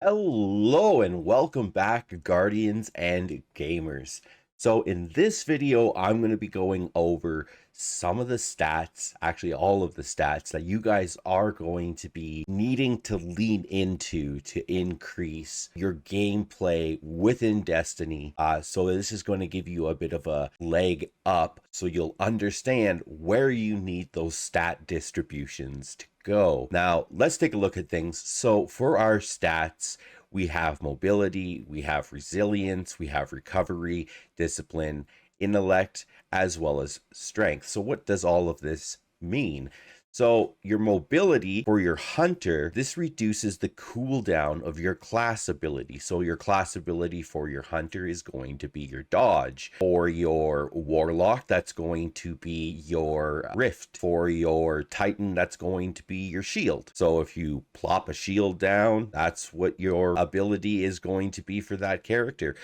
Hello and welcome back, Guardians and Gamers. So in this video, I'm going to be going over some of the stats, actually all of the stats that you guys are going to be needing to lean into to increase your gameplay within Destiny. So this is going to give you a bit of a leg up so you'll understand where you need those stat distributions to go. Now, let's take a look at things. So for our stats, we have mobility, we have resilience, we have recovery, discipline, intellect, as well as strength. So what does all of this mean? So your mobility for your hunter, this reduces the cooldown of your class ability. So your class ability for your hunter is going to be your dodge. For your warlock, that's going to be your rift. For your titan, that's going to be your shield. So if you plop a shield down, that's what your ability is going to be for that character.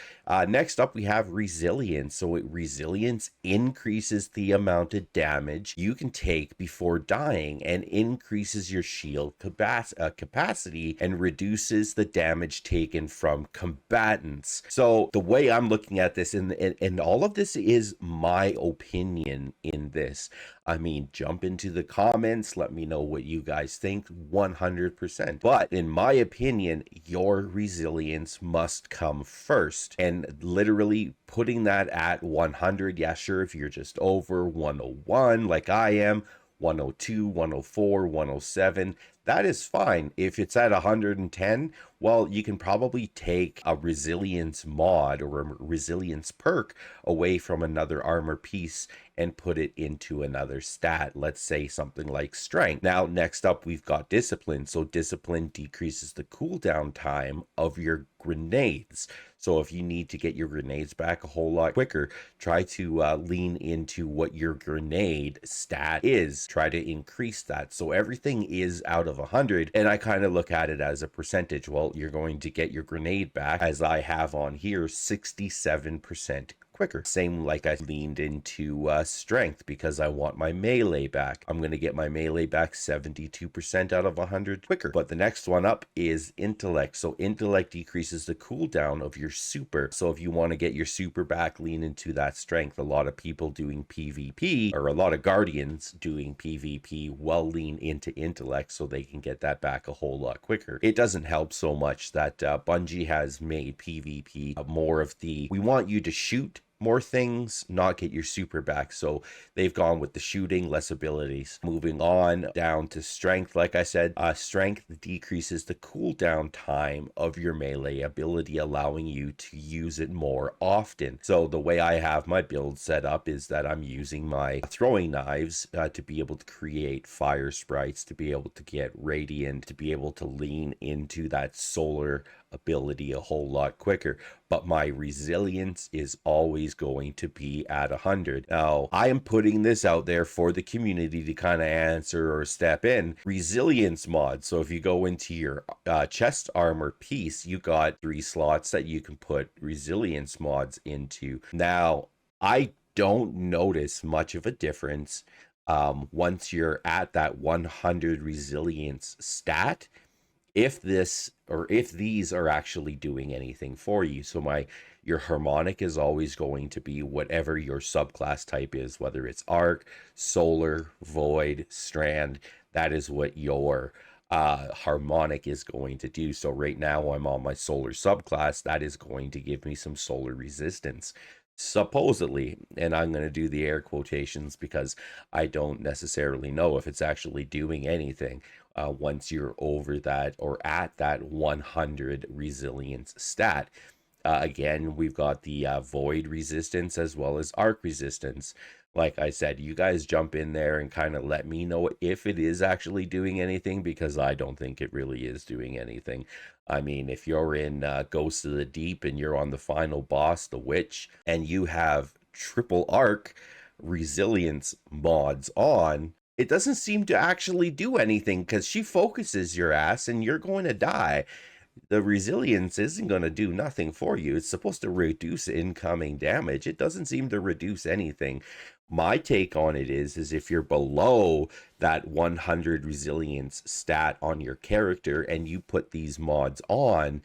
Next up, we have resilience. So resilience increases the amount of damage you can take before dying and increases your shield capacity and reduces the damage taken from combatants. So the way I'm looking at this, and all of this is my opinion in this. I mean, jump into the comments, let me know what you guys think 100%. But in my opinion, your resilience must come first. And literally putting that at 100, yeah, sure, if you're just over 101 like I am, 102, 104, 107, that is fine. If it's at 110, well, you can probably take a resilience mod or a resilience perk away from another armor piece and put it into another stat. Let's say something like strength. Now, next up, we've got discipline. So discipline decreases the cooldown time of your grenades. So if you need to get your grenades back a whole lot quicker, try to lean into what your grenade stat is. Try to increase that. So everything is out of 100. And I kind of look at it as a percentage. Well, you're going to get your grenade back, as I have on here, 67% quicker. Same like I leaned into strength because I want my melee back. I'm going to get my melee back 72% out of 100 quicker. But the next one up is intellect. So intellect decreases the cooldown of your super. So if you want to get your super back, lean into that strength. A lot of people doing PvP, or a lot of guardians doing PvP, well lean into intellect so they can get that back a whole lot quicker. It doesn't help so much that Bungie has made PvP more of the, we want you to shoot more things, not get your super back. So they've gone with the shooting, less abilities. Moving on down to strength, like I said, strength decreases the cooldown time of your melee ability, allowing you to use it more often. So the way I have my build set up is that I'm using my throwing knives to be able to create fire sprites, to be able to get radiant, to be able to lean into that solar ability a whole lot quicker. But my resilience is always going to be at 100. Now, I am putting this out there for the community to kind of answer or step in. Resilience mod. So if you go into your chest armor piece, you got 3 slots that you can put resilience mods into. Now, I don't notice much of a difference once you're at that 100 resilience stat, if this or if these are actually doing anything for you. So your harmonic is always going to be whatever your subclass type is, whether it's arc, solar, void, strand. That is what your harmonic is going to do. So right now I'm on my solar subclass. That is going to give me some solar resistance, supposedly. And I'm going to do the air quotations because I don't necessarily know if it's actually doing anything once you're over that or at that 100 resilience stat. Again, we've got the void resistance as well as arc resistance. Like I said, you guys jump in there and kind of let me know if it is actually doing anything, because I don't think it really is doing anything. I mean, if you're in Ghost of the Deep and you're on the final boss, the Witch, and you have triple arc resilience mods on, it doesn't seem to actually do anything because she focuses your ass and you're going to die. The resilience isn't going to do nothing for you. It's supposed to reduce incoming damage. It doesn't seem to reduce anything. My take on it is if you're below that 100 resilience stat on your character and you put these mods on,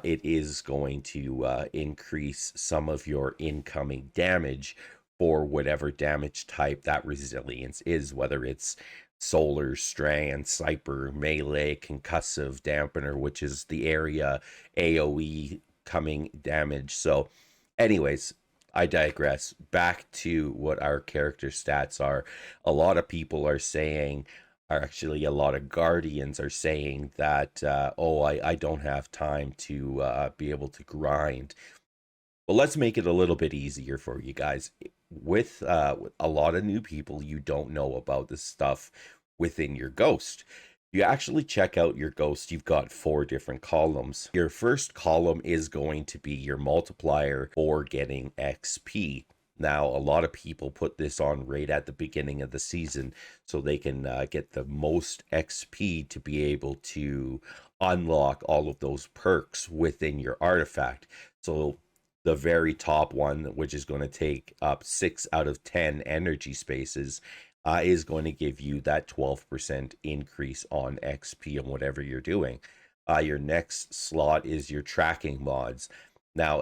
it is going to increase some of your incoming damage for whatever damage type that resilience is, whether it's solar, strand, sniper, melee, concussive, dampener, which is the area AoE coming damage. So, anyways, I digress. Back to what our character stats are. A lot of people are saying, are actually a lot of guardians are saying that, oh, I don't have time to be able to grind. Well, let's make it a little bit easier for you guys. With a lot of new people, you don't know about this stuff within your ghost. You actually check out your ghost, you've got 4 different columns. Your first column is going to be your multiplier for getting XP. Now, a lot of people put this on right at the beginning of the season so they can get the most XP to be able to unlock all of those perks within your artifact. So the very top one, which is going to take up 6 out of 10 energy spaces, is going to give you that 12% increase on XP on whatever you're doing. Your next slot is your tracking mods. Now,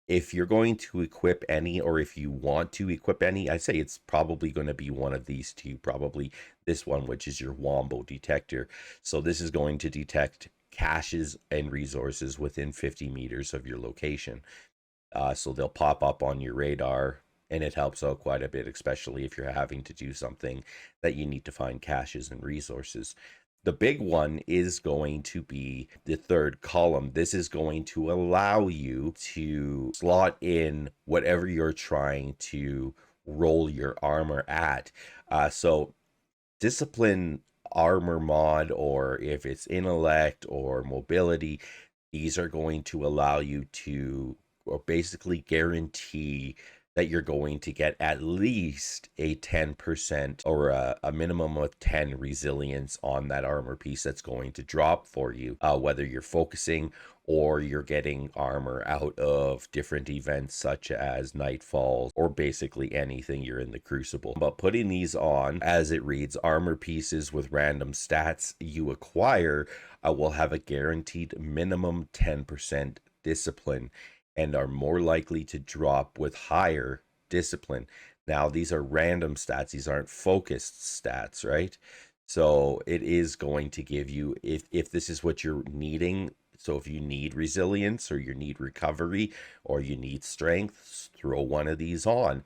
if you're going to equip any, or if you want to equip any, I say it's probably going to be one of these two, probably this one, which is your Wombo detector. So this is going to detect caches and resources within 50 meters of your location. So they'll pop up on your radar, and it helps out quite a bit, especially if you're having to do something that you need to find caches and resources. The big one is going to be the third column. This is going to allow you to slot in whatever you're trying to roll your armor at. So discipline armor mod, or if it's intellect or mobility, these are going to allow you to, or basically guarantee that you're going to get at least a 10% or a minimum of 10 resilience on that armor piece that's going to drop for you, whether you're focusing or you're getting armor out of different events such as Nightfalls, or basically anything you're in the Crucible. But putting these on, as it reads, armor pieces with random stats you acquire will have a guaranteed minimum 10% discipline and are more likely to drop with higher discipline. Now, these are random stats, these aren't focused stats, right? So it is going to give you, if this is what you're needing, so if you need resilience or you need recovery or you need strength, throw one of these on.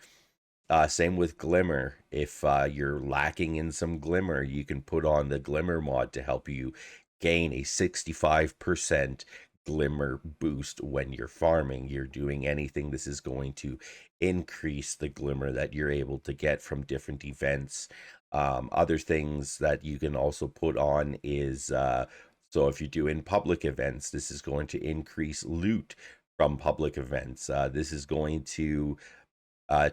Same with Glimmer. If you're lacking in some Glimmer, you can put on the Glimmer mod to help you gain a 65% Glimmer boost when you're farming. You're doing anything, this is going to increase the Glimmer that you're able to get from different events. Other things that you can also put on is so if you're doing public events, this is going to increase loot from public events. This is going to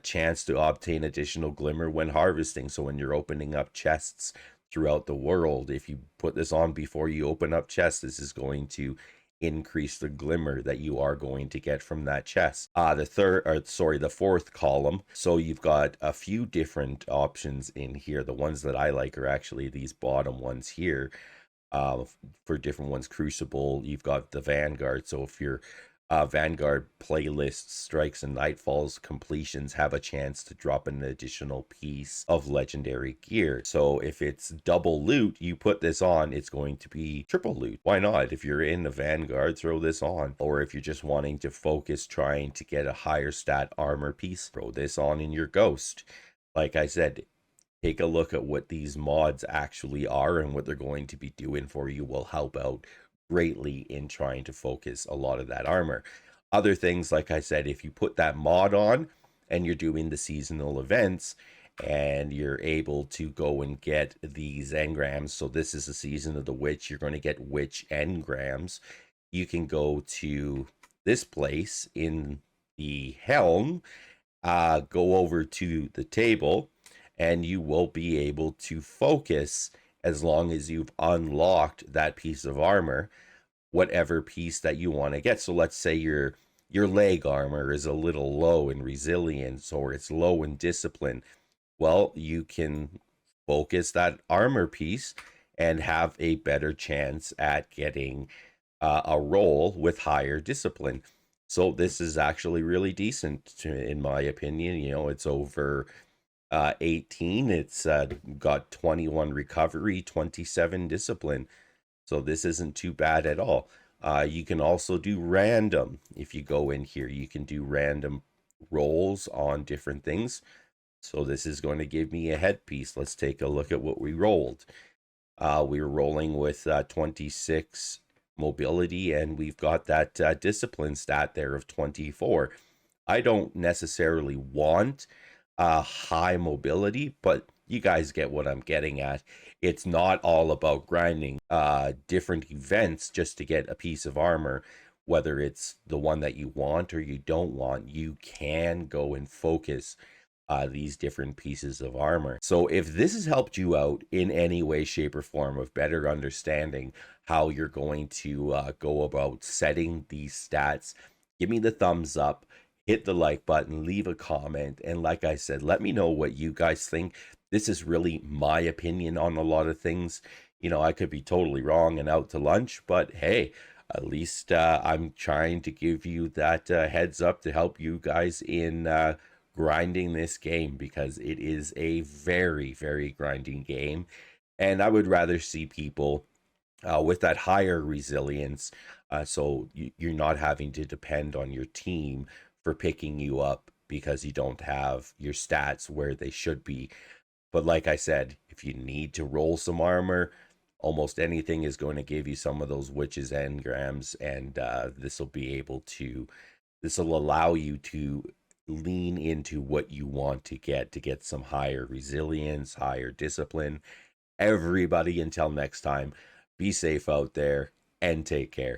chance to obtain additional Glimmer when harvesting. So when you're opening up chests throughout the world, if you put this on before you open up chests, this is going to increase the Glimmer that you are going to get from that chest. The fourth column. So you've got a few different options in here. The ones that I like are actually these bottom ones here. For different ones, Crucible, you've got the Vanguard. So if you're Vanguard playlists, strikes, and nightfalls completions have a chance to drop an additional piece of legendary gear. So if it's double loot, you put this on, it's going to be triple loot. Why not? If you're in the Vanguard, throw this on. Or if you're just wanting to focus, trying to get a higher stat armor piece, throw this on in your Ghost. Like I said, take a look at what these mods actually are, and what they're going to be doing for you will help out greatly in trying to focus a lot of that armor. Other things, like I said, if you put that mod on and you're doing the seasonal events and you're able to go and get these engrams, so this is the season of the witch, you're going to get witch engrams. You can go to this place in the helm, go over to the table, and you will be able to focus as long as you've unlocked that piece of armor, whatever piece that you want to get. So let's say you're your leg armor is a little low in resilience or it's low in discipline, well, you can focus that armor piece and have a better chance at getting a role with higher discipline. So this is actually really decent, in my opinion. You know, it's over 18. It's got 21 recovery, 27 discipline. So this isn't too bad at all. You can also do random. If you go in here, you can do random rolls on different things. So this is going to give me a headpiece. Let's take a look at what we rolled. We were rolling with 26 mobility, and we've got that discipline stat there of 24. I don't necessarily want high mobility, but you guys get what I'm getting at. It's not all about grinding different events just to get a piece of armor. Whether it's the one that you want or you don't want, you can go and focus these different pieces of armor. So if this has helped you out in any way, shape, or form of better understanding how you're going to go about setting these stats, give me the thumbs up, hit the like button, leave a comment, and like I said, let me know what you guys think. This is really my opinion on a lot of things. You know, I could be totally wrong and out to lunch, but hey, at least I'm trying to give you that heads up to help you guys in grinding this game, because it is a very, very grinding game. And I would rather see people with that higher resilience, so you're not having to depend on your team for picking you up because you don't have your stats where they should be. But like I said, if you need to roll some armor, almost anything is going to give you some of those witches engrams, and this will allow you to lean into what you want to get some higher resilience, higher discipline. Everybody, until next time, be safe out there and take care.